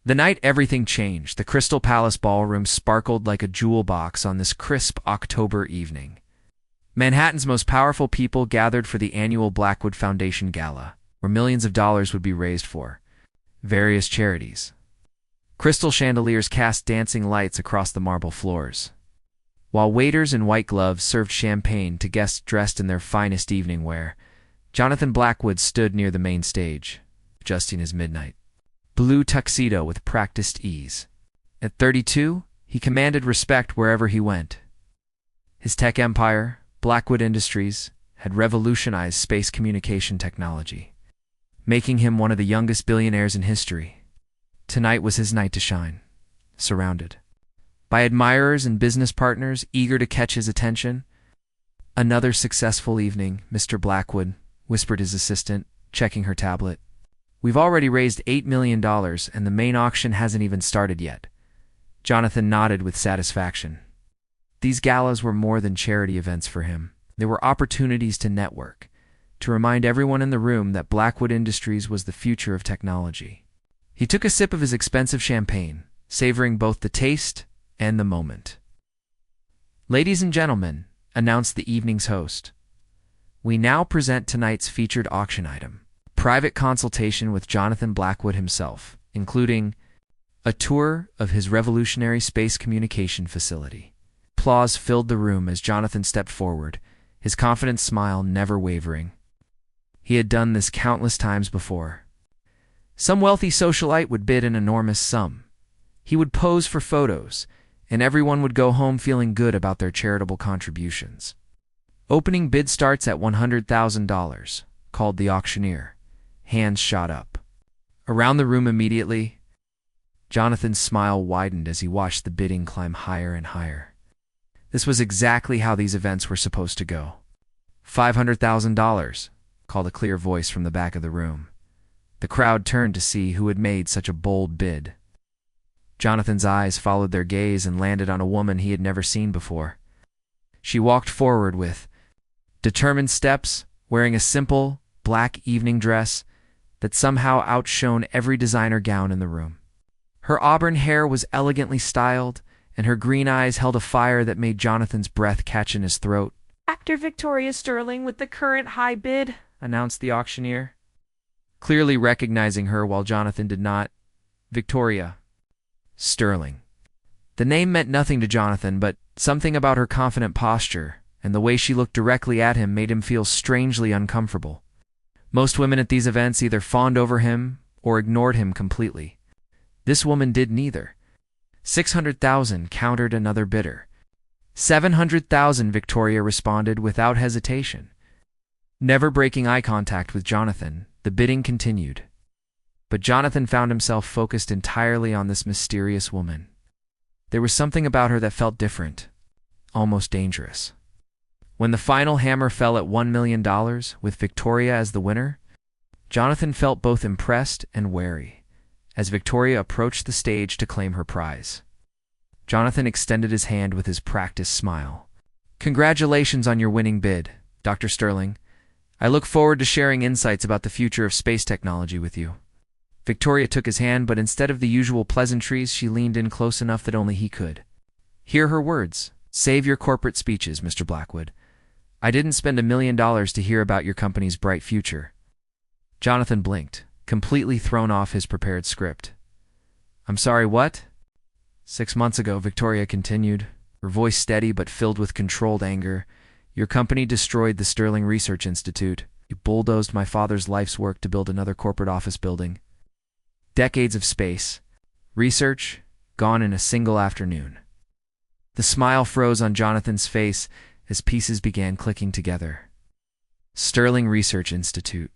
The night everything changed, the Crystal Palace ballroom sparkled like a jewel box on this crisp October evening. Manhattan's most powerful people gathered for the annual Blackwood Foundation Gala, where millions of dollars would be raised for various charities. Crystal chandeliers cast dancing lights across the marble floors, while waiters in white gloves served champagne to guests dressed in their finest evening wear. Jonathan Blackwood stood near the main stage, adjusting his midnight blue tuxedo with practiced ease. At 32, he commanded respect wherever he went. His tech empire, Blackwood Industries, had revolutionized space communication technology, making him one of the youngest billionaires in history. Tonight was his night to shine, surrounded by admirers and business partners eager to catch his attention. "Another successful evening, Mr. Blackwood," whispered his assistant, checking her tablet. "We've already raised $8 million, and the main auction hasn't even started yet." Jonathan nodded with satisfaction. These galas were more than charity events for him. They were opportunities to network, to remind everyone in the room that Blackwood Industries was the future of technology. He took a sip of his expensive champagne, savoring both the taste and the moment. "Ladies and gentlemen," announced the evening's host, "we now present tonight's featured auction item, private consultation with Jonathan Blackwood himself, including a tour of his revolutionary space communication facility." Applause filled the room as Jonathan stepped forward, his confident smile never wavering. He had done this countless times before. Some wealthy socialite would bid an enormous sum. He would pose for photos, and everyone would go home feeling good about their charitable contributions. "Opening bid starts at $100,000, called the auctioneer. Hands shot up. Around the room immediately, Jonathan's smile widened as he watched the bidding climb higher and higher. This was exactly how these events were supposed to go. $500,000, called a clear voice from the back of the room. The crowd turned to see who had made such a bold bid. Jonathan's eyes followed their gaze and landed on a woman he had never seen before. She walked forward with determined steps, wearing a simple, black evening dress that somehow outshone every designer gown in the room. Her auburn hair was elegantly styled, and her green eyes held a fire that made Jonathan's breath catch in his throat. "Actor Victoria Sterling with the current high bid," announced the auctioneer, clearly recognizing her while Jonathan did not. Victoria Sterling. The name meant nothing to Jonathan, but something about her confident posture and the way she looked directly at him made him feel strangely uncomfortable. Most women at these events either fawned over him or ignored him completely. This woman did neither. 600,000 countered another bidder. 700,000, Victoria responded without hesitation. Never breaking eye contact with Jonathan, the bidding continued. But Jonathan found himself focused entirely on this mysterious woman. There was something about her that felt different, almost dangerous. When the final hammer fell at $1 million, with Victoria as the winner, Jonathan felt both impressed and wary as Victoria approached the stage to claim her prize. Jonathan extended his hand with his practiced smile. "Congratulations on your winning bid, Dr. Sterling. I look forward to sharing insights about the future of space technology with you." Victoria took his hand, but instead of the usual pleasantries, she leaned in close enough that only he could hear her words. "Save your corporate speeches, Mr. Blackwood. I didn't spend $1 million to hear about your company's bright future." Jonathan blinked, completely thrown off his prepared script. "I'm sorry, what?" 6 months ago, Victoria continued, her voice steady but filled with controlled anger, "your company destroyed the Sterling Research Institute. You bulldozed my father's life's work to build another corporate office building. Decades of space, research, gone in a single afternoon." The smile froze on Jonathan's face as pieces began clicking together. Sterling Research Institute.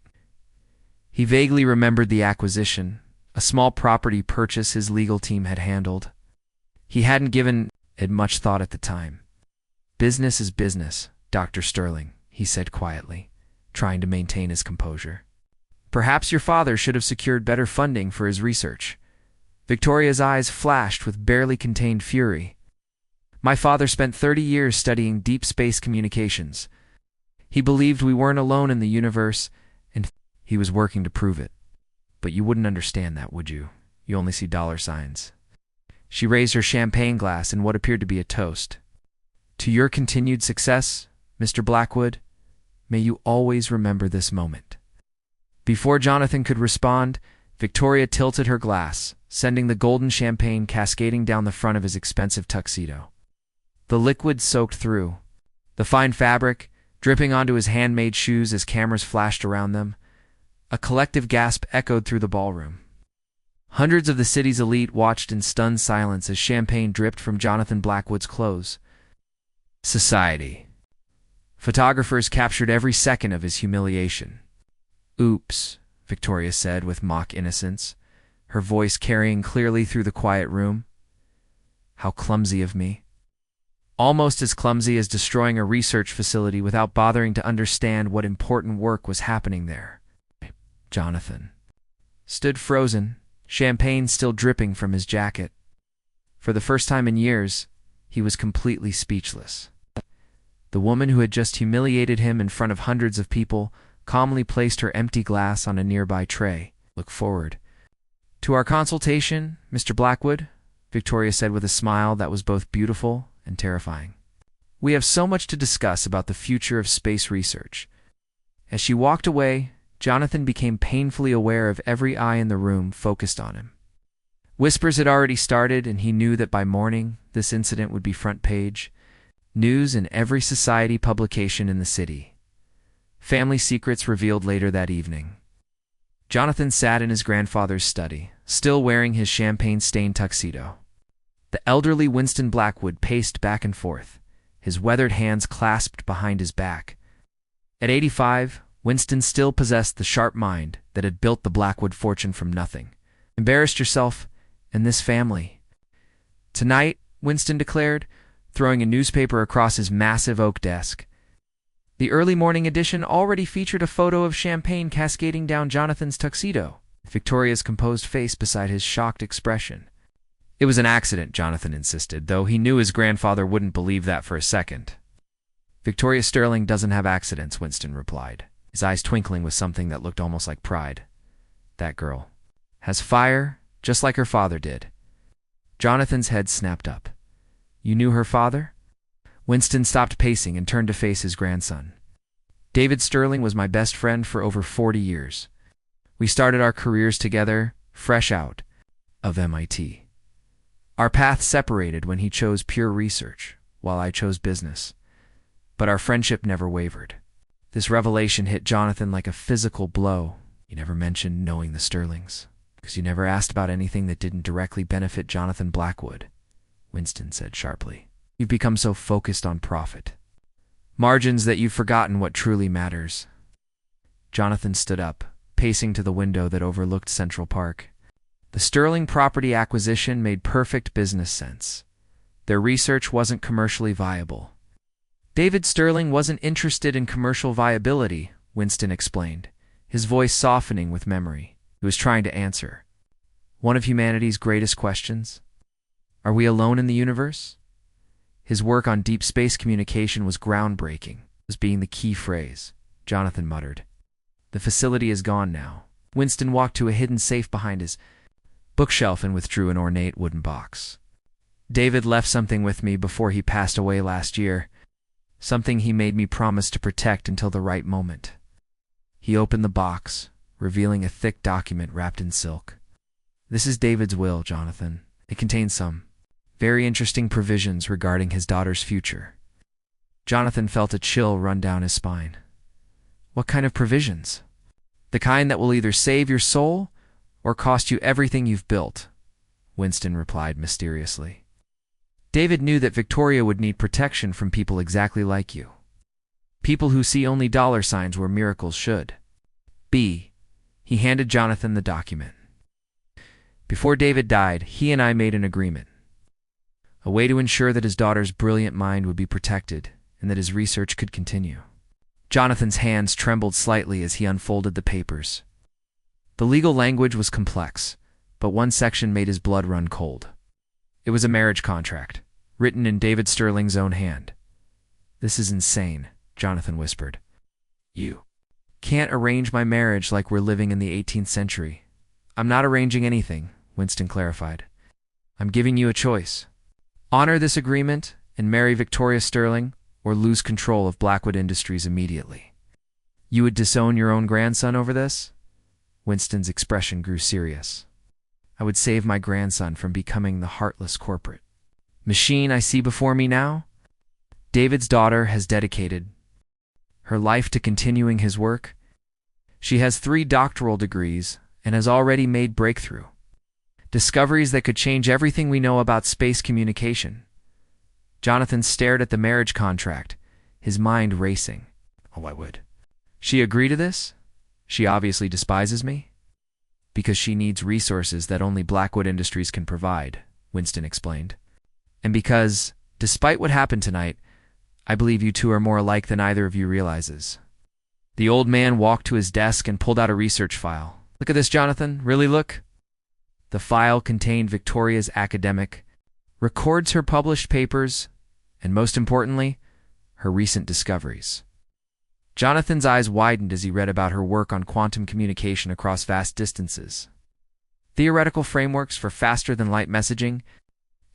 He vaguely remembered the acquisition, a small property purchase his legal team had handled. He hadn't given it much thought at the time. "Business is business, Dr. Sterling," he said quietly, trying to maintain his composure. "Perhaps your father should have secured better funding for his research." Victoria's eyes flashed with barely contained fury. "My father spent 30 years studying deep space communications. He believed we weren't alone in the universe, and he was working to prove it. But you wouldn't understand that, would you?" You only see dollar signs. She raised her champagne glass in what appeared to be a toast. To your continued success, Mr. Blackwood, may you always remember this moment. Before Jonathan could respond, Victoria tilted her glass, sending the golden champagne cascading down the front of his expensive tuxedo. The liquid soaked through, the fine fabric dripping onto his handmade shoes as cameras flashed around them. A collective gasp echoed through the ballroom. Hundreds of the city's elite watched in stunned silence as champagne dripped from Jonathan Blackwood's clothes. Society. Photographers captured every second of his humiliation. "Oops," Victoria said with mock innocence, her voice carrying clearly through the quiet room. "How clumsy of me." Almost as clumsy as destroying a research facility without bothering to understand what important work was happening there. Jonathan stood frozen, champagne still dripping from his jacket. For the first time in years, he was completely speechless. The woman who had just humiliated him in front of hundreds of people calmly placed her empty glass on a nearby tray. "Look forward to our consultation, Mr. Blackwood," Victoria said with a smile that was both beautiful and terrifying. "We have so much to discuss about the future of space research." As she walked away, Jonathan became painfully aware of every eye in the room focused on him. Whispers had already started, and he knew that by morning this incident would be front page news in every society publication in the city. Family secrets revealed later that evening. Jonathan sat in his grandfather's study, still wearing his champagne-stained tuxedo. The elderly Winston Blackwood paced back and forth, his weathered hands clasped behind his back. At 85, Winston still possessed the sharp mind that had built the Blackwood fortune from nothing. "Embarrassed yourself and this family tonight," Winston declared, throwing a newspaper across his massive oak desk. The early morning edition already featured a photo of champagne cascading down Jonathan's tuxedo, Victoria's composed face beside his shocked expression. "It was an accident," Jonathan insisted, though he knew his grandfather wouldn't believe that for a second. "Victoria Sterling doesn't have accidents," Winston replied, his eyes twinkling with something that looked almost like pride. "That girl has fire, just like her father did." Jonathan's head snapped up. "You knew her father?" Winston stopped pacing and turned to face his grandson. "David Sterling was my best friend for over 40 years. We started our careers together, fresh out of MIT. Our paths separated when he chose pure research, while I chose business. But our friendship never wavered." This revelation hit Jonathan like a physical blow. "You never mentioned knowing the Sterlings, because you never asked about anything that didn't directly benefit Jonathan Blackwood," Winston said sharply. "You've become so focused on profit margins that you've forgotten what truly matters." Jonathan stood up, pacing to the window that overlooked Central Park. The Sterling property acquisition made perfect business sense. Their research wasn't commercially viable. "David Sterling wasn't interested in commercial viability," Winston explained, his voice softening with memory. He was trying to answer one of humanity's greatest questions. Are we alone in the universe? His work on deep space communication was groundbreaking, as being the key phrase. Jonathan muttered. "The facility is gone now." Winston walked to a hidden safe behind his bookshelf and withdrew an ornate wooden box. "David left something with me before he passed away last year, something he made me promise to protect until the right moment." He opened the box, revealing a thick document wrapped in silk. "This is David's will, Jonathan. It contains some very interesting provisions regarding his daughter's future." Jonathan felt a chill run down his spine. "What kind of provisions?" "The kind that will either save your soul or cost you everything you've built," Winston replied mysteriously. "David knew that Victoria would need protection from people exactly like you. People who see only dollar signs where miracles should be." He handed Jonathan the document. "Before David died, he and I made an agreement. A way to ensure that his daughter's brilliant mind would be protected and that his research could continue." Jonathan's hands trembled slightly as he unfolded the papers. The legal language was complex, but one section made his blood run cold. It was a marriage contract, written in David Sterling's own hand. "This is insane," Jonathan whispered. "You can't arrange my marriage like we're living in the 18th century." "I'm not arranging anything," Winston clarified. I'm giving you a choice. Honor this agreement and marry Victoria Sterling, or lose control of Blackwood Industries immediately. You would disown your own grandson over this? Winston's expression grew serious. I would save my grandson from becoming the heartless corporate machine I see before me now. David's daughter has dedicated her life to continuing his work. She has 3 doctoral degrees and has already made breakthrough discoveries that could change everything we know about space communication. Jonathan stared at the marriage contract, his mind racing. Oh, I would. She agree to this? She obviously despises me? Because she needs resources that only Blackwood Industries can provide, Winston explained. And because, despite what happened tonight, I believe you two are more alike than either of you realizes. The old man walked to his desk and pulled out a research file. Look at this, Jonathan. Really look? The file contained Victoria's academic records, her published papers, and most importantly, her recent discoveries. Jonathan's eyes widened as he read about her work on quantum communication across vast distances, theoretical frameworks for faster-than-light messaging,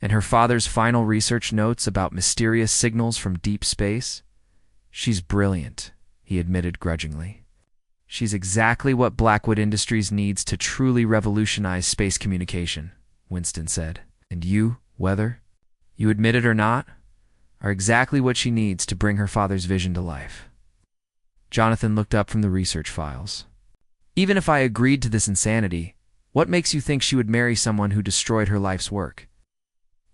and her father's final research notes about mysterious signals from deep space. She's brilliant, he admitted grudgingly. She's exactly what Blackwood Industries needs to truly revolutionize space communication, Winston said. And you, whether you admit it or not, are exactly what she needs to bring her father's vision to life. Jonathan looked up from the research files. Even if I agreed to this insanity, what makes you think she would marry someone who destroyed her life's work?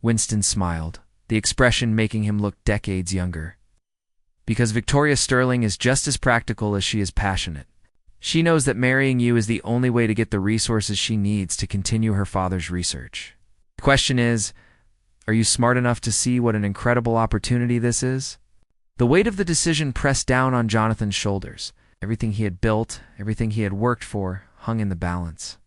Winston smiled, the expression making him look decades younger. Because Victoria Sterling is just as practical as she is passionate. She knows that marrying you is the only way to get the resources she needs to continue her father's research. The question is, are you smart enough to see what an incredible opportunity this is? The weight of the decision pressed down on Jonathan's shoulders. Everything he had built, everything he had worked for, hung in the balance.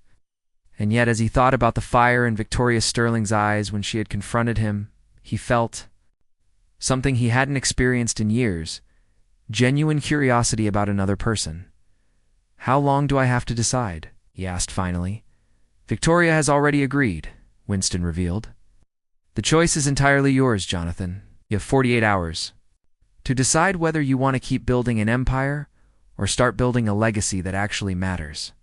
And yet, as he thought about the fire in Victoria Sterling's eyes when she had confronted him, he felt something he hadn't experienced in years, genuine curiosity about another person. How long do I have to decide? He asked finally. Victoria has already agreed, Winston revealed. The choice is entirely yours, Jonathan. You have 48 hours to decide whether you want to keep building an empire or start building a legacy that actually matters.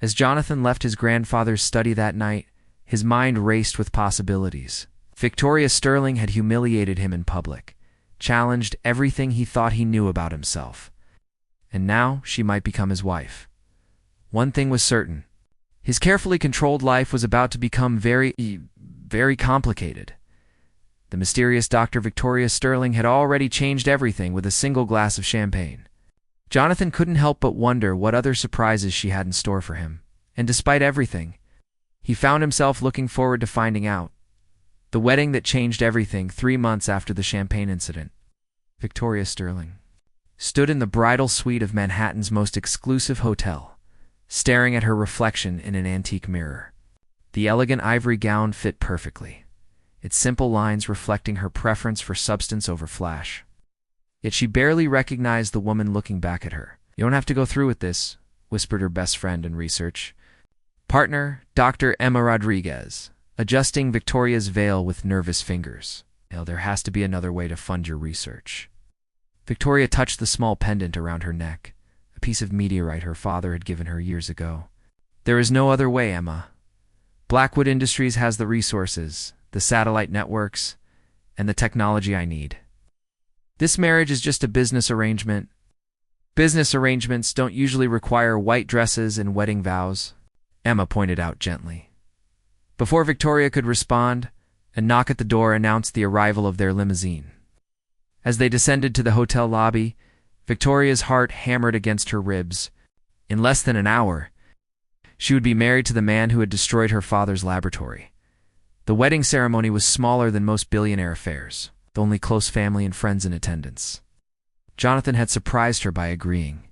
As Jonathan left his grandfather's study that night, his mind raced with possibilities. Victoria Sterling had humiliated him in public, challenged everything he thought he knew about himself. And now she might become his wife. One thing was certain. His carefully controlled life was about to become very complicated. The mysterious Dr. Victoria Sterling had already changed everything with a single glass of champagne. Jonathan couldn't help but wonder what other surprises she had in store for him. And despite everything, he found himself looking forward to finding out. The wedding that changed everything 3 months after the champagne incident. Victoria Sterling stood in the bridal suite of Manhattan's most exclusive hotel, staring at her reflection in an antique mirror. The elegant ivory gown fit perfectly, its simple lines reflecting her preference for substance over flash. Yet she barely recognized the woman looking back at her. You don't have to go through with this, whispered her best friend in research. Partner, Dr. Emma Rodriguez, adjusting Victoria's veil with nervous fingers. There has to be another way to fund your research. Victoria touched the small pendant around her neck, a piece of meteorite her father had given her years ago. There is no other way, Emma. Blackwood Industries has the resources, the satellite networks, and the technology I need. This marriage is just a business arrangement. Business arrangements don't usually require white dresses and wedding vows, Emma pointed out gently. Before Victoria could respond, a knock at the door announced the arrival of their limousine. As they descended to the hotel lobby, Victoria's heart hammered against her ribs. In less than an hour, she would be married to the man who had destroyed her father's laboratory. The wedding ceremony was smaller than most billionaire affairs, with only close family and friends in attendance. Jonathan had surprised her by agreeing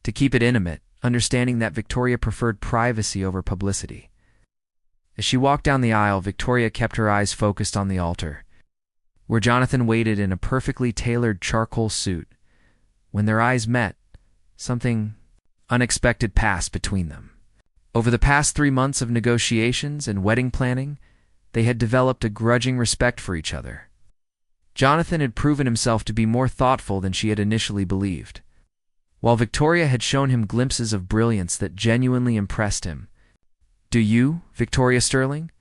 to keep it intimate, understanding that Victoria preferred privacy over publicity. As she walked down the aisle, Victoria kept her eyes focused on the altar, where Jonathan waited in a perfectly tailored charcoal suit. When their eyes met, something unexpected passed between them. Over the past 3 months of negotiations and wedding planning, they had developed a grudging respect for each other. Jonathan had proven himself to be more thoughtful than she had initially believed, while Victoria had shown him glimpses of brilliance that genuinely impressed him. "Do you, Victoria Sterling,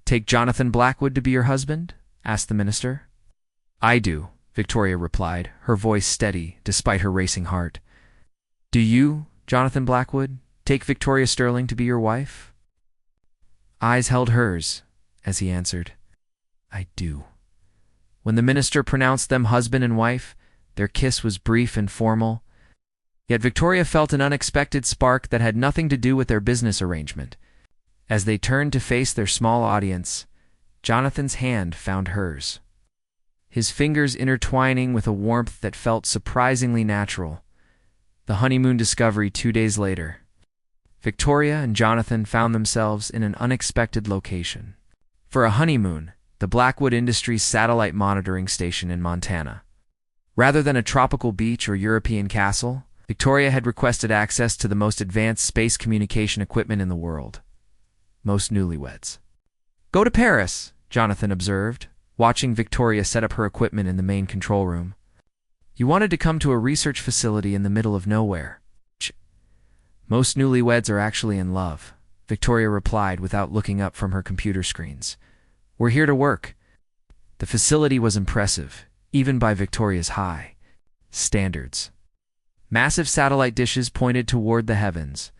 take Jonathan Blackwood to be your husband?" asked the minister. "I do," Victoria replied, her voice steady despite her racing heart. "Do you, Jonathan Blackwood, take Victoria Sterling to be your wife?" Eyes held hers as he answered, "I do." When the minister pronounced them husband and wife, their kiss was brief and formal, yet Victoria felt an unexpected spark that had nothing to do with their business arrangement. As they turned to face their small audience, Jonathan's hand found hers, his fingers intertwining with a warmth that felt surprisingly natural. The honeymoon discovery 2 days later. Victoria and Jonathan found themselves in an unexpected location. For a honeymoon, the Blackwood Industries satellite monitoring station in Montana. Rather than a tropical beach or European castle, Victoria had requested access to the most advanced space communication equipment in the world. Most newlyweds. "Go to Paris," Jonathan observed, watching Victoria set up her equipment in the main control room. "You wanted to come to a research facility in the middle of nowhere." "Most newlyweds are actually in love," Victoria replied without looking up from her computer screens. "We're here to work." The facility was impressive, even by Victoria's high standards. Massive satellite dishes pointed toward the heavens,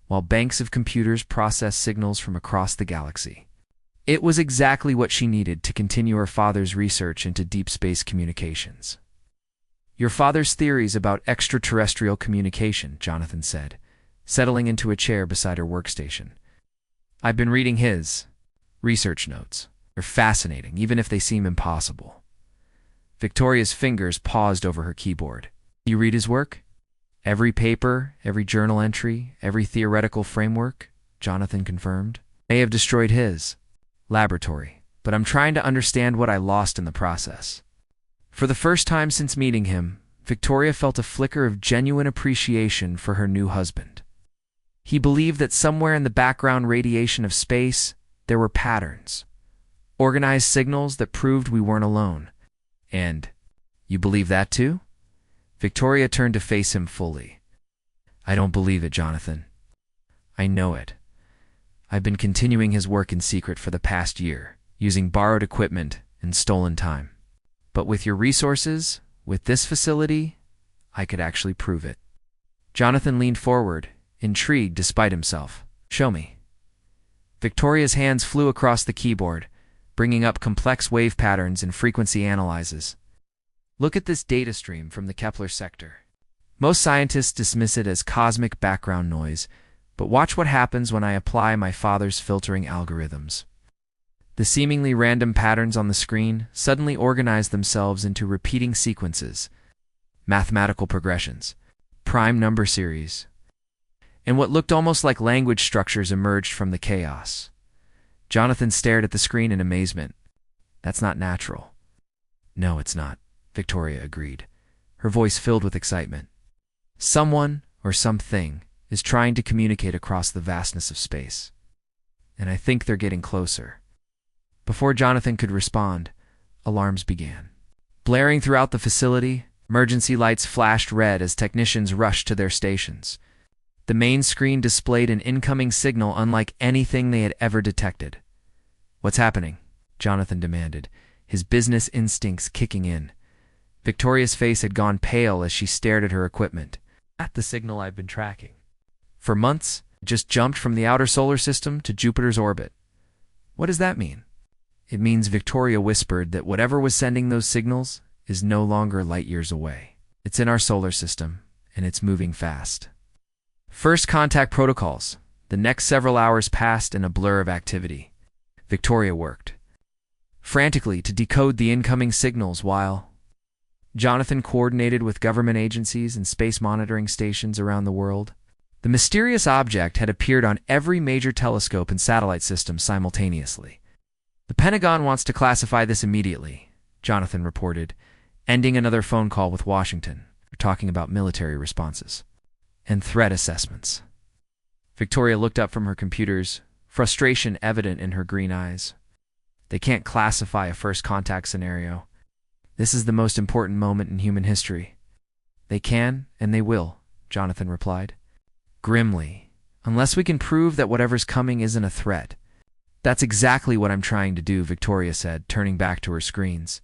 while banks of computers processed signals from across the galaxy. It was exactly what she needed to continue her father's research into deep space communications. "Your father's theories about extraterrestrial communication," Jonathan said, settling into a chair beside her workstation. "I've been reading his research notes. They're fascinating, even if they seem impossible." Victoria's fingers paused over her keyboard. "You read his work?" "Every paper, every journal entry, every theoretical framework," Jonathan confirmed. "May have destroyed his laboratory, but I'm trying to understand what I lost in the process." For the first time since meeting him, Victoria felt a flicker of genuine appreciation for her new husband. He believed that somewhere in the background radiation of space, there were patterns, organized signals that proved we weren't alone. "And you believe that too?" Victoria turned to face him fully. "I don't believe it, Jonathan. I know it. I've been continuing his work in secret for the past year, using borrowed equipment and stolen time. But with your resources, with this facility, I could actually prove it." Jonathan leaned forward, intrigued despite himself. "Show me." Victoria's hands flew across the keyboard, bringing up complex wave patterns and frequency analyses. "Look at this data stream from the Kepler sector. Most scientists dismiss it as cosmic background noise, but watch what happens when I apply my father's filtering algorithms." The seemingly random patterns on the screen suddenly organized themselves into repeating sequences, mathematical progressions, prime number series, and what looked almost like language structures emerged from the chaos. Jonathan stared at the screen in amazement. "That's not natural." "No, it's not," Victoria agreed, her voice filled with excitement. "Someone, or something, is trying to communicate across the vastness of space. And I think they're getting closer." Before Jonathan could respond, alarms began. Blaring throughout the facility, emergency lights flashed red as technicians rushed to their stations. The main screen displayed an incoming signal unlike anything they had ever detected. "What's happening?" Jonathan demanded, his business instincts kicking in. Victoria's face had gone pale as she stared at her equipment. "At the signal I've been tracking. For months, it just jumped from the outer solar system to Jupiter's orbit." "What does that mean?" "It means," Victoria whispered, "that whatever was sending those signals is no longer light years away. It's in our solar system, and it's moving fast." First contact protocols. The next several hours passed in a blur of activity. Victoria worked frantically to decode the incoming signals while Jonathan coordinated with government agencies and space monitoring stations around the world. The mysterious object had appeared on every major telescope and satellite system simultaneously. "The Pentagon wants to classify this immediately," Jonathan reported, ending another phone call with Washington. "We're talking about military responses and threat assessments." Victoria looked up from her computers, frustration evident in her green eyes. They can't classify a first contact scenario. This is the most important moment in human history. They can, and they will, Jonathan replied. Grimly, unless we can prove that whatever's coming isn't a threat. That's exactly what I'm trying to do, Victoria said, turning back to her screens.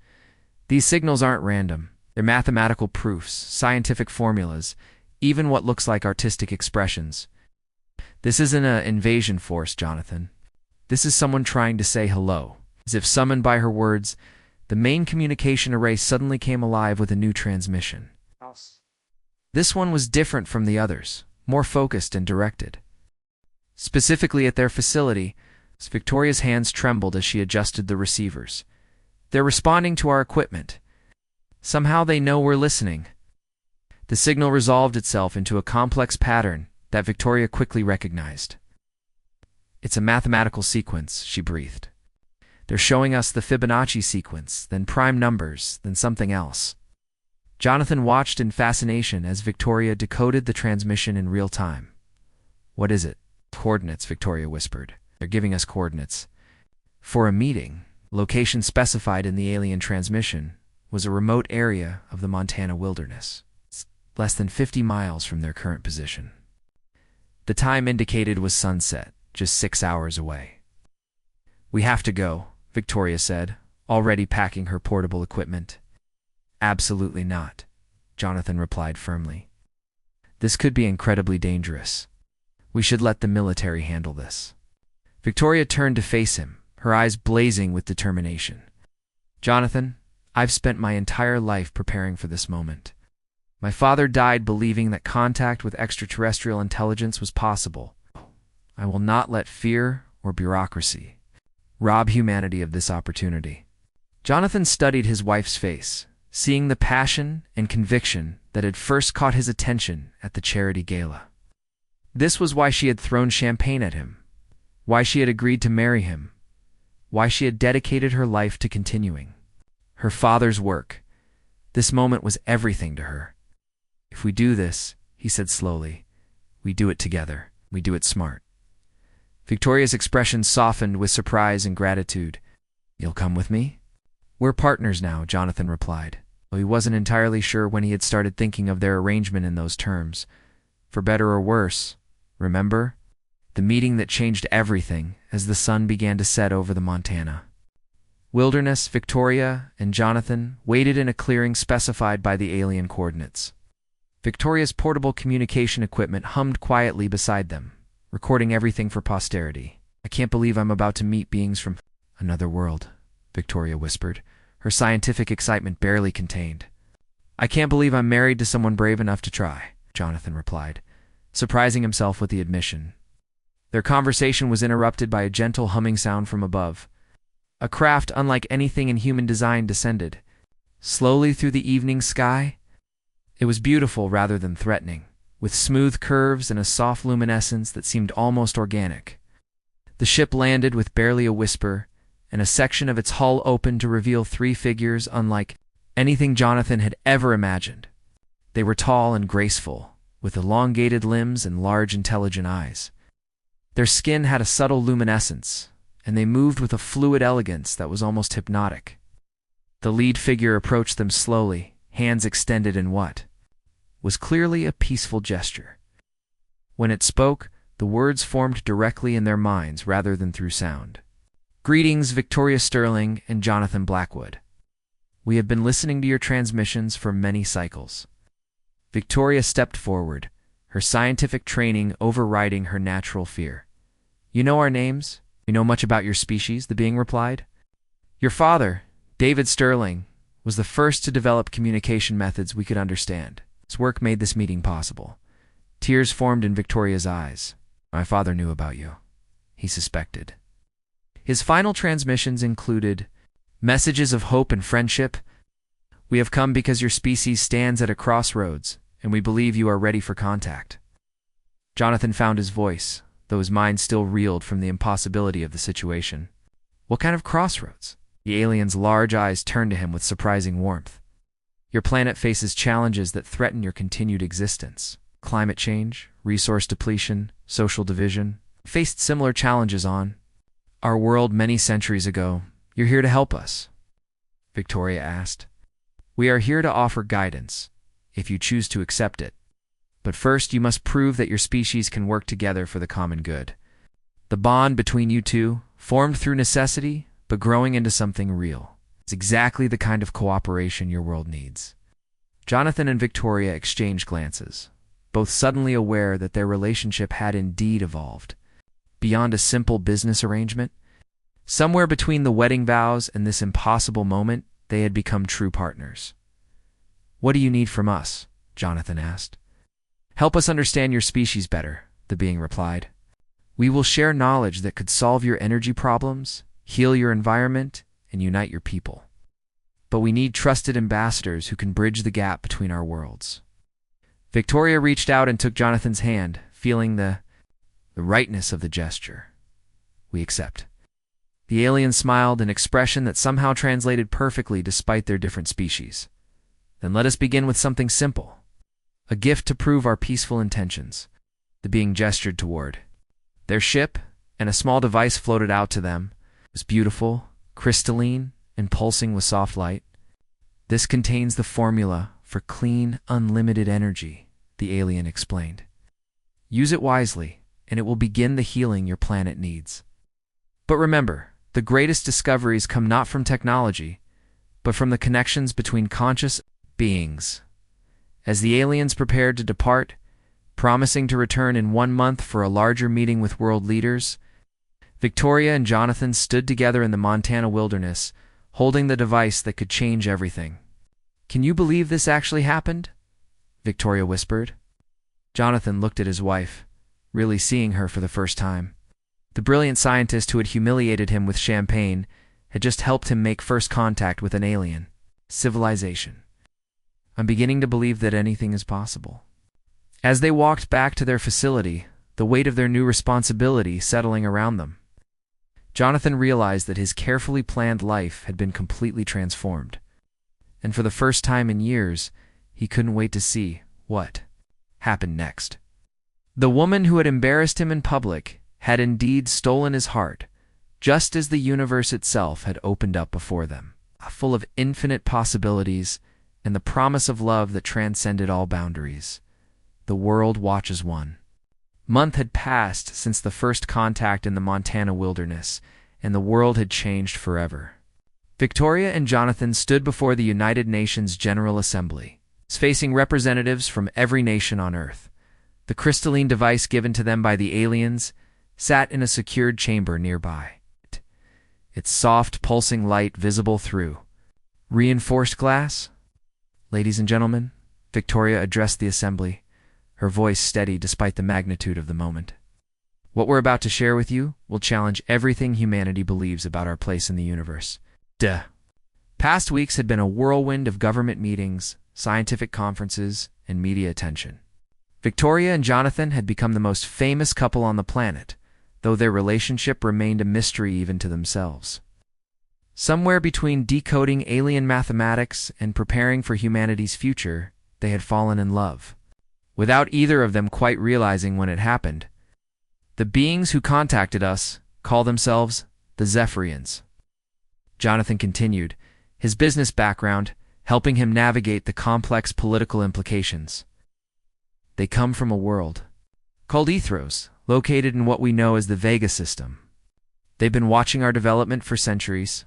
These signals aren't random. They're mathematical proofs, scientific formulas, even what looks like artistic expressions. This isn't an invasion force, Jonathan. This is someone trying to say hello. As if summoned by her words, the main communication array suddenly came alive with a new transmission. This one was different from the others, more focused and directed. Specifically at their facility, Victoria's hands trembled as she adjusted the receivers. They're responding to our equipment. Somehow they know we're listening. The signal resolved itself into a complex pattern that Victoria quickly recognized. It's a mathematical sequence, she breathed. They're showing us the Fibonacci sequence, then prime numbers, then something else. Jonathan watched in fascination as Victoria decoded the transmission in real time. What is it? Coordinates, Victoria whispered. They're giving us coordinates. For a meeting, location specified in the alien transmission was a remote area of the Montana wilderness, less than 50 miles from their current position. The time indicated was sunset, just 6 hours away. We have to go, Victoria said, already packing her portable equipment. Absolutely not, Jonathan replied firmly. This could be incredibly dangerous. We should let the military handle this. Victoria turned to face him, her eyes blazing with determination. Jonathan, I've spent my entire life preparing for this moment. My father died believing that contact with extraterrestrial intelligence was possible. I will not let fear or bureaucracy rob humanity of this opportunity. Jonathan studied his wife's face, seeing the passion and conviction that had first caught his attention at the charity gala. This was why she had thrown champagne at him, why she had agreed to marry him, why she had dedicated her life to continuing her father's work. This moment was everything to her. If we do this, he said slowly, we do it together. We do it smart. Victoria's expression softened with surprise and gratitude. You'll come with me? We're partners now, Jonathan replied, though he wasn't entirely sure when he had started thinking of their arrangement in those terms. For better or worse, remember? The meeting that changed everything as the sun began to set over the Montana wilderness. Victoria and Jonathan waited in a clearing specified by the alien coordinates. Victoria's portable communication equipment hummed quietly beside them, recording everything for posterity. I can't believe I'm about to meet beings from another world, Victoria whispered, her scientific excitement barely contained. I can't believe I'm married to someone brave enough to try, Jonathan replied, surprising himself with the admission. Their conversation was interrupted by a gentle humming sound from above. A craft unlike anything in human design descended, slowly through the evening sky. It was beautiful rather than threatening, with smooth curves and a soft luminescence that seemed almost organic. The ship landed with barely a whisper, and a section of its hull opened to reveal 3 figures unlike anything Jonathan had ever imagined. They were tall and graceful, with elongated limbs and large, intelligent eyes. Their skin had a subtle luminescence, and they moved with a fluid elegance that was almost hypnotic. The lead figure approached them slowly, hands extended in what was clearly a peaceful gesture. When it spoke, the words formed directly in their minds rather than through sound. Greetings, Victoria Sterling and Jonathan Blackwood. We have been listening to your transmissions for many cycles. Victoria stepped forward, her scientific training overriding her natural fear. You know our names? We know much about your species, the being replied. Your father, David Sterling, was the first to develop communication methods we could understand. His work made this meeting possible. Tears formed in Victoria's eyes. My father knew about you. He suspected. His final transmissions included messages of hope and friendship. We have come because your species stands at a crossroads, and we believe you are ready for contact. Jonathan found his voice, though his mind still reeled from the impossibility of the situation. What kind of crossroads? The alien's large eyes turned to him with surprising warmth. Your planet faces challenges that threaten your continued existence. climate change, resource depletion, social division, faced similar challenges on our world many centuries ago. You're here to help us, Victoria asked. We are here to offer guidance, if you choose to accept it. But first, you must prove that your species can work together for the common good. The bond between you two, formed through necessity, but growing into something real, is exactly the kind of cooperation your world needs. Jonathan and Victoria exchanged glances, both suddenly aware that their relationship had indeed evolved. Beyond a simple business arrangement, somewhere between the wedding vows and this impossible moment, they had become true partners. What do you need from us? Jonathan asked. Help us understand your species better, the being replied. We will share knowledge that could solve your energy problems, heal your environment, and unite your people. But we need trusted ambassadors who can bridge the gap between our worlds. Victoria reached out and took Jonathan's hand, feeling the rightness of the gesture. We accept. The alien smiled, an expression that somehow translated perfectly despite their different species. Then let us begin with something simple. A gift to prove our peaceful intentions. The being gestured toward. Their ship, and a small device floated out to them. It was beautiful, crystalline, and pulsing with soft light. This contains the formula for clean, unlimited energy, the alien explained. Use it wisely, and it will begin the healing your planet needs. But remember, the greatest discoveries come not from technology, but from the connections between conscious beings. As the aliens prepared to depart, promising to return in 1 month for a larger meeting with world leaders, Victoria and Jonathan stood together in the Montana wilderness, holding the device that could change everything. Can you believe this actually happened? Victoria whispered. Jonathan looked at his wife, really seeing her for the first time. The brilliant scientist who had humiliated him with champagne had just helped him make first contact with an alien civilization. I'm beginning to believe that anything is possible. As they walked back to their facility, the weight of their new responsibility settling around them, Jonathan realized that his carefully planned life had been completely transformed. And for the first time in years, he couldn't wait to see what happened next. The woman who had embarrassed him in public had indeed stolen his heart, just as the universe itself had opened up before them, full of infinite possibilities and the promise of love that transcended all boundaries. The world watches one. Month had passed since the first contact in the Montana wilderness, and the world had changed forever. Victoria and Jonathan stood before the United Nations General Assembly, facing representatives from every nation on Earth. The crystalline device given to them by the aliens sat in a secured chamber nearby, its soft, pulsing light visible through reinforced glass. Ladies and gentlemen, Victoria addressed the assembly, her voice steady despite the magnitude of the moment. What we're about to share with you will challenge everything humanity believes about our place in the universe. Past weeks had been a whirlwind of government meetings, scientific conferences, and media attention. Victoria and Jonathan had become the most famous couple on the planet, though their relationship remained a mystery even to themselves. Somewhere between decoding alien mathematics and preparing for humanity's future, they had fallen in love, without either of them quite realizing when it happened. The beings who contacted us call themselves the Zephyrians. Jonathan continued, his business background helping him navigate the complex political implications. They come from a world called Ethros, located in what we know as the Vega system. They've been watching our development for centuries,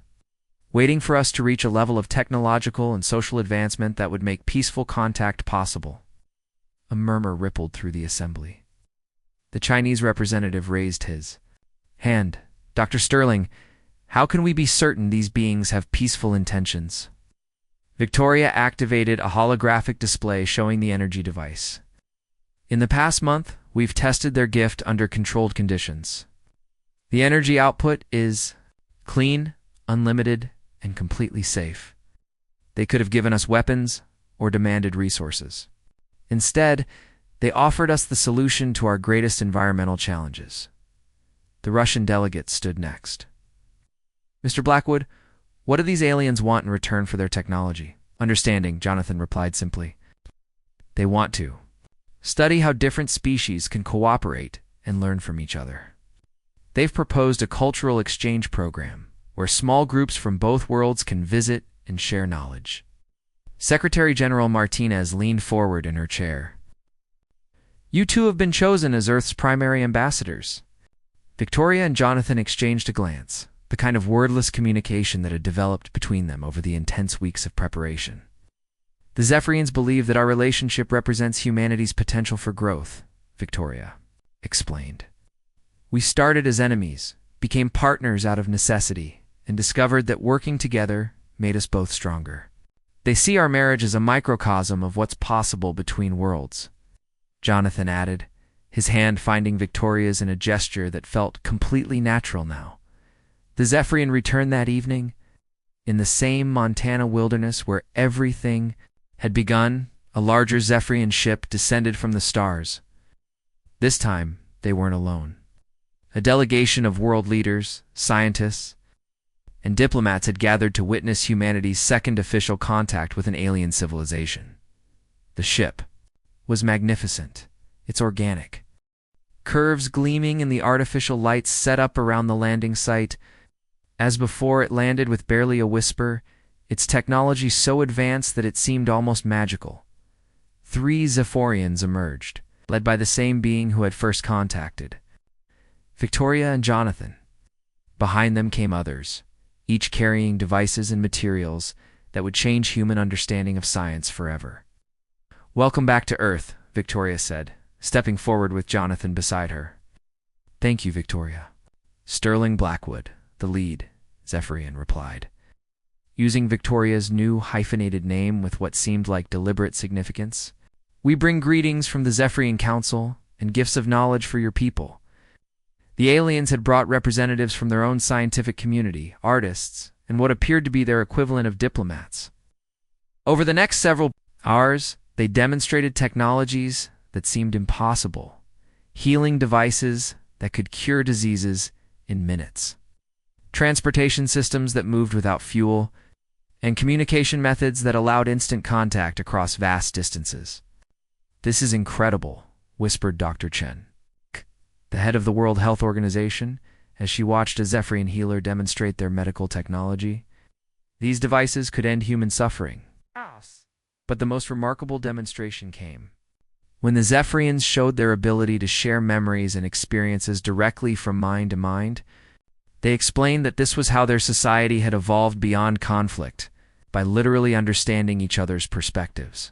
waiting for us to reach a level of technological and social advancement that would make peaceful contact possible. A murmur rippled through the assembly. The Chinese representative raised his hand. Dr. Sterling, how can we be certain these beings have peaceful intentions? Victoria activated a holographic display showing the energy device. In the past month, we've tested their gift under controlled conditions. The energy output is clean, unlimited, and completely safe. They could have given us weapons or demanded resources. Instead, they offered us the solution to our greatest environmental challenges. The Russian delegate stood next. Mr. Blackwood, what do these aliens want in return for their technology? Understanding, Jonathan replied simply. They want to study how different species can cooperate and learn from each other. They've proposed a cultural exchange program where small groups from both worlds can visit and share knowledge. Secretary General Martinez leaned forward in her chair. You two have been chosen as Earth's primary ambassadors. Victoria and Jonathan exchanged a glance, the kind of wordless communication that had developed between them over the intense weeks of preparation. The Zephyrians believe that our relationship represents humanity's potential for growth, Victoria explained. We started as enemies, became partners out of necessity, and discovered that working together made us both stronger. They see our marriage as a microcosm of what's possible between worlds, Jonathan added, his hand finding Victoria's in a gesture that felt completely natural now. The Zephyrian returned that evening, in the same Montana wilderness where everything had begun. A larger Zephyrian ship descended from the stars. This time, they weren't alone. A delegation of world leaders, scientists, and diplomats had gathered to witness humanity's second official contact with an alien civilization. The ship was magnificent. It's organic. Curves gleaming in the artificial lights set up around the landing site. As before, it landed with barely a whisper, its technology so advanced that it seemed almost magical. 3 Zephyrians emerged, led by the same being who had first contacted, Victoria and Jonathan. Behind them came others, each carrying devices and materials that would change human understanding of science forever. Welcome back to Earth, Victoria said, stepping forward with Jonathan beside her. Thank you, Victoria. Sterling Blackwood, the lead, Zephyrian replied, using Victoria's new hyphenated name with what seemed like deliberate significance. We bring greetings from the Zephyrian Council and gifts of knowledge for your people. The aliens had brought representatives from their own scientific community, artists, and what appeared to be their equivalent of diplomats. Over the next several hours, they demonstrated technologies that seemed impossible, healing devices that could cure diseases in minutes, transportation systems that moved without fuel, and communication methods that allowed instant contact across vast distances. This is incredible, whispered Dr. Chen, the head of the World Health Organization, as she watched a Zephyrian healer demonstrate their medical technology. These devices could end human suffering. But the most remarkable demonstration came when the Zephyrians showed their ability to share memories and experiences directly from mind to mind. They explained that this was how their society had evolved beyond conflict, by literally understanding each other's perspectives.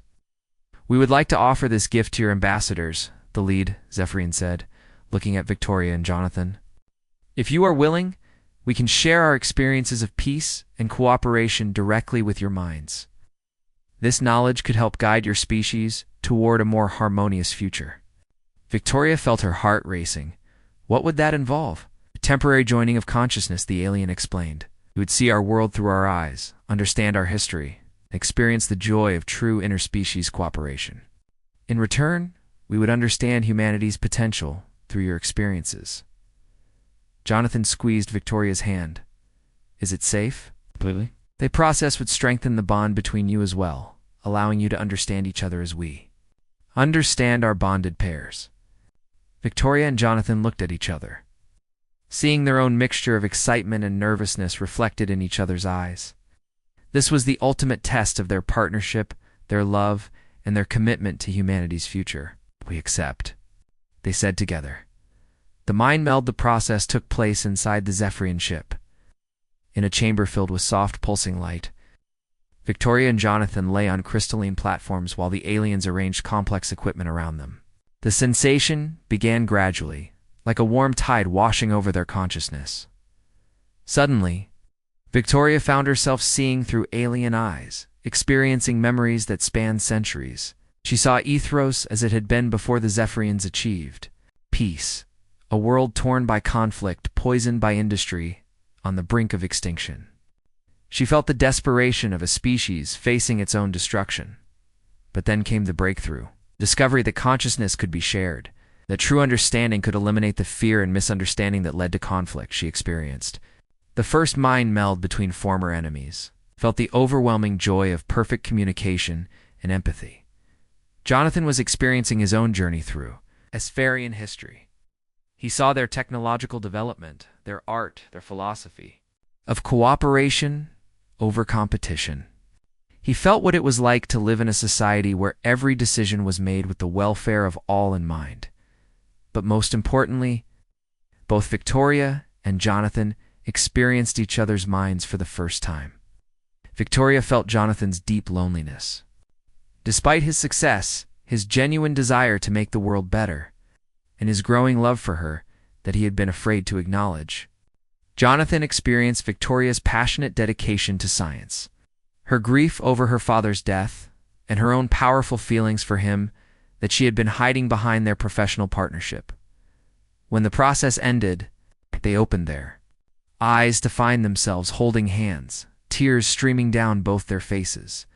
We would like to offer this gift to your ambassadors, the lead, Zephyrian said, looking at Victoria and Jonathan. If you are willing, we can share our experiences of peace and cooperation directly with your minds. This knowledge could help guide your species toward a more harmonious future. Victoria felt her heart racing. What would that involve? A temporary joining of consciousness, the alien explained. We would see our world through our eyes, understand our history, and experience the joy of true interspecies cooperation. In return, we would understand humanity's potential through your experiences. Jonathan squeezed Victoria's hand. Is it safe? Completely. The process would strengthen the bond between you as well, allowing you to understand each other as we understand our bonded pairs. Victoria and Jonathan looked at each other, seeing their own mixture of excitement and nervousness reflected in each other's eyes. This was the ultimate test of their partnership, their love, and their commitment to humanity's future. We accept, they said together. The mind meld the process took place inside the Zephyrian ship, in a chamber filled with soft pulsing light. Victoria and Jonathan lay on crystalline platforms while the aliens arranged complex equipment around them. The sensation began gradually, like a warm tide washing over their consciousness. Suddenly, Victoria found herself seeing through alien eyes, experiencing memories that spanned centuries. She saw Ethros as it had been before the Zephyrians achieved peace, a world torn by conflict, poisoned by industry, on the brink of extinction. She felt the desperation of a species facing its own destruction. But then came the breakthrough, discovery that consciousness could be shared, that true understanding could eliminate the fear and misunderstanding that led to conflict she experienced. The first mind meld between former enemies, felt the overwhelming joy of perfect communication and empathy. Jonathan was experiencing his own journey through Aspherian history. He saw their technological development, their art, their philosophy of cooperation over competition. He felt what it was like to live in a society where every decision was made with the welfare of all in mind. But most importantly, both Victoria and Jonathan experienced each other's minds for the first time. Victoria felt Jonathan's deep loneliness. Despite his success, his genuine desire to make the world better, and his growing love for her that he had been afraid to acknowledge. Jonathan experienced Victoria's passionate dedication to science, her grief over her father's death, and her own powerful feelings for him that she had been hiding behind their professional partnership. When the process ended, they opened their eyes to find themselves holding hands, tears streaming down both their faces.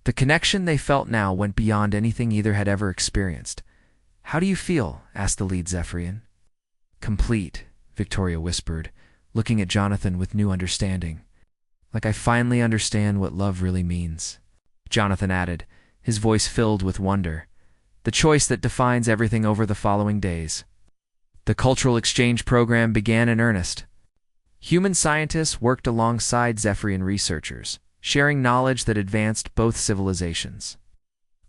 The connection they felt now went beyond anything either had ever experienced. "How do you feel?" asked the lead Zephyrian. "Complete," Victoria whispered, looking at Jonathan with new understanding. "Like I finally understand what love really means," Jonathan added, his voice filled with wonder. "The choice that defines everything over the following days." The cultural exchange program began in earnest. Human scientists worked alongside Zephyrian researchers, sharing knowledge that advanced both civilizations.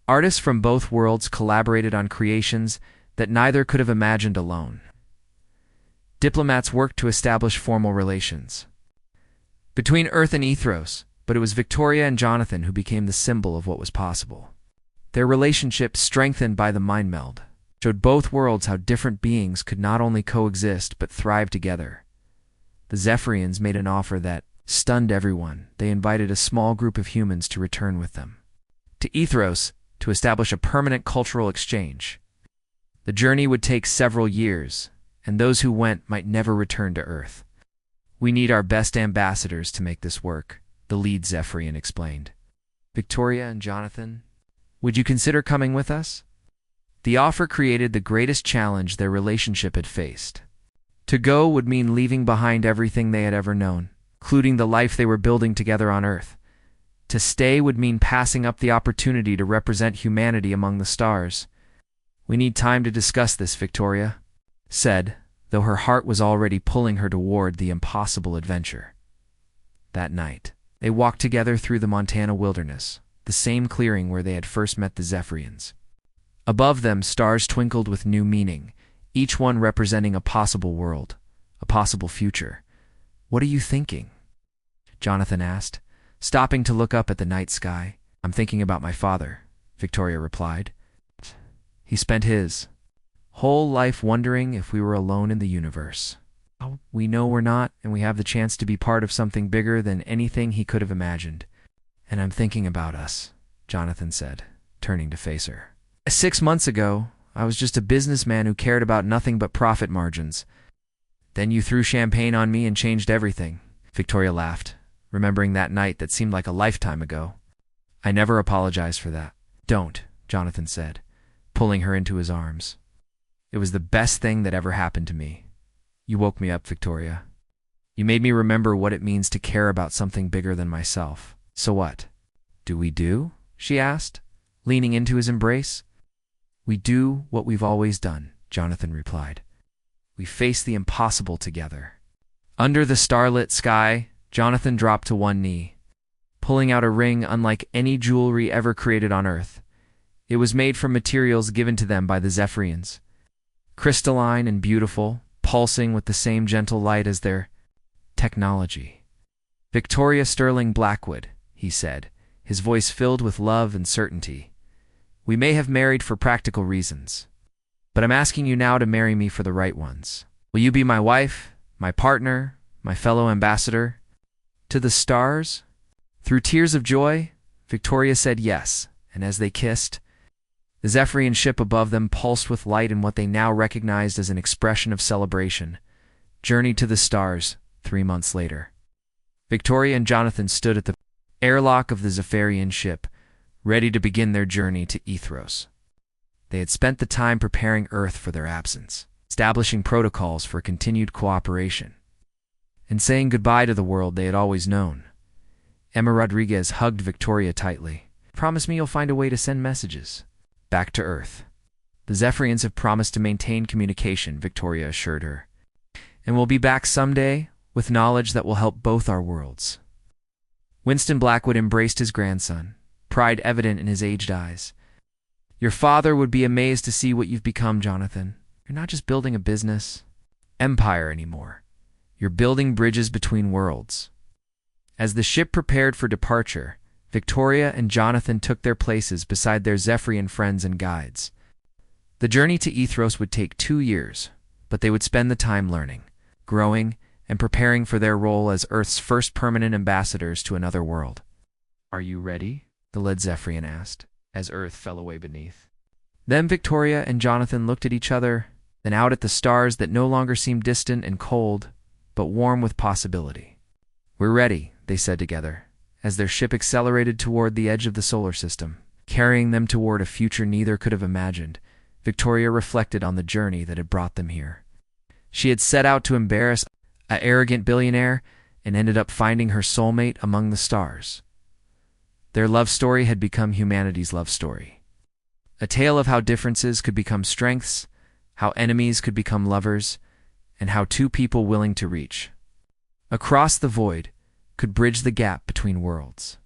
Artists from both worlds collaborated on creations that neither could have imagined alone. Diplomats worked to establish formal relations between Earth and Ethros, but it was Victoria and Jonathan who became the symbol of what was possible. Their relationship, strengthened by the mind meld, showed both worlds how different beings could not only coexist but thrive together. The Zephyrians made an offer that stunned everyone. They invited a small group of humans to return with them to Ethros to establish a permanent cultural exchange. The journey would take several years, and those who went might never return to Earth. "We need our best ambassadors to make this work," the lead Zephyrian explained. "Victoria and Jonathan, would you consider coming with us?" The offer created the greatest challenge their relationship had faced. To go would mean leaving behind everything they had ever known, including the life they were building together on Earth. To stay would mean passing up the opportunity to represent humanity among the stars. "We need time to discuss this," Victoria said, though her heart was already pulling her toward the impossible adventure. That night, they walked together through the Montana wilderness, the same clearing where they had first met the Zephyrians. Above them, stars twinkled with new meaning, each one representing a possible world, a possible future. "What are you thinking?" Jonathan asked, stopping to look up at the night sky. "I'm thinking about my father," Victoria replied. "He spent his whole life wondering if we were alone in the universe. We know we're not, and we have the chance to be part of something bigger than anything he could have imagined. And I'm thinking about us," Jonathan said, turning to face her. "6 months ago, I was just a businessman who cared about nothing but profit margins. Then you threw champagne on me and changed everything," Victoria laughed, remembering that night that seemed like a lifetime ago. "I never apologize for that." "Don't," Jonathan said, pulling her into his arms. "It was the best thing that ever happened to me. You woke me up, Victoria. You made me remember what it means to care about something bigger than myself." "So what do we do?" she asked, leaning into his embrace. "We do what we've always done," Jonathan replied. "We face the impossible together." Under the starlit sky, Jonathan dropped to one knee, pulling out a ring unlike any jewelry ever created on Earth. It was made from materials given to them by the Zephyrians, crystalline and beautiful, pulsing with the same gentle light as their technology. "Victoria Sterling Blackwood," he said, his voice filled with love and certainty. "We may have married for practical reasons, but I'm asking you now to marry me for the right ones. Will you be my wife, my partner, my fellow ambassador to the stars?" Through tears of joy, Victoria said yes, and as they kissed, the Zephyrian ship above them pulsed with light in what they now recognized as an expression of celebration. Journey to the stars, 3 months later. Victoria and Jonathan stood at the airlock of the Zephyrian ship, ready to begin their journey to Ethros. They had spent the time preparing Earth for their absence, establishing protocols for continued cooperation, and saying goodbye to the world they had always known. Emma Rodriguez hugged Victoria tightly. "Promise me you'll find a way to send messages," back to Earth. The Zephyrians have promised to maintain communication, Victoria assured her. And we'll be back someday with knowledge that will help both our worlds. Winston Blackwood embraced his grandson, pride evident in his aged eyes. Your father would be amazed to see what you've become, Jonathan. You're not just building a business, empire anymore. You're building bridges between worlds. As the ship prepared for departure, Victoria and Jonathan took their places beside their Zephyrian friends and guides. The journey to Ethros would take 2 years, but they would spend the time learning, growing, and preparing for their role as Earth's first permanent ambassadors to another world. Are you ready? The lead Zephyrian asked, as Earth fell away beneath. Then Victoria and Jonathan looked at each other, then out at the stars that no longer seemed distant and cold, but warm with possibility. We're ready, they said together, as their ship accelerated toward the edge of the solar system, carrying them toward a future neither could have imagined. Victoria reflected on the journey that had brought them here. She had set out to embarrass an arrogant billionaire and ended up finding her soulmate among the stars. Their love story had become humanity's love story. A tale of how differences could become strengths, how enemies could become lovers, and how two people willing to reach across the void could bridge the gap between worlds.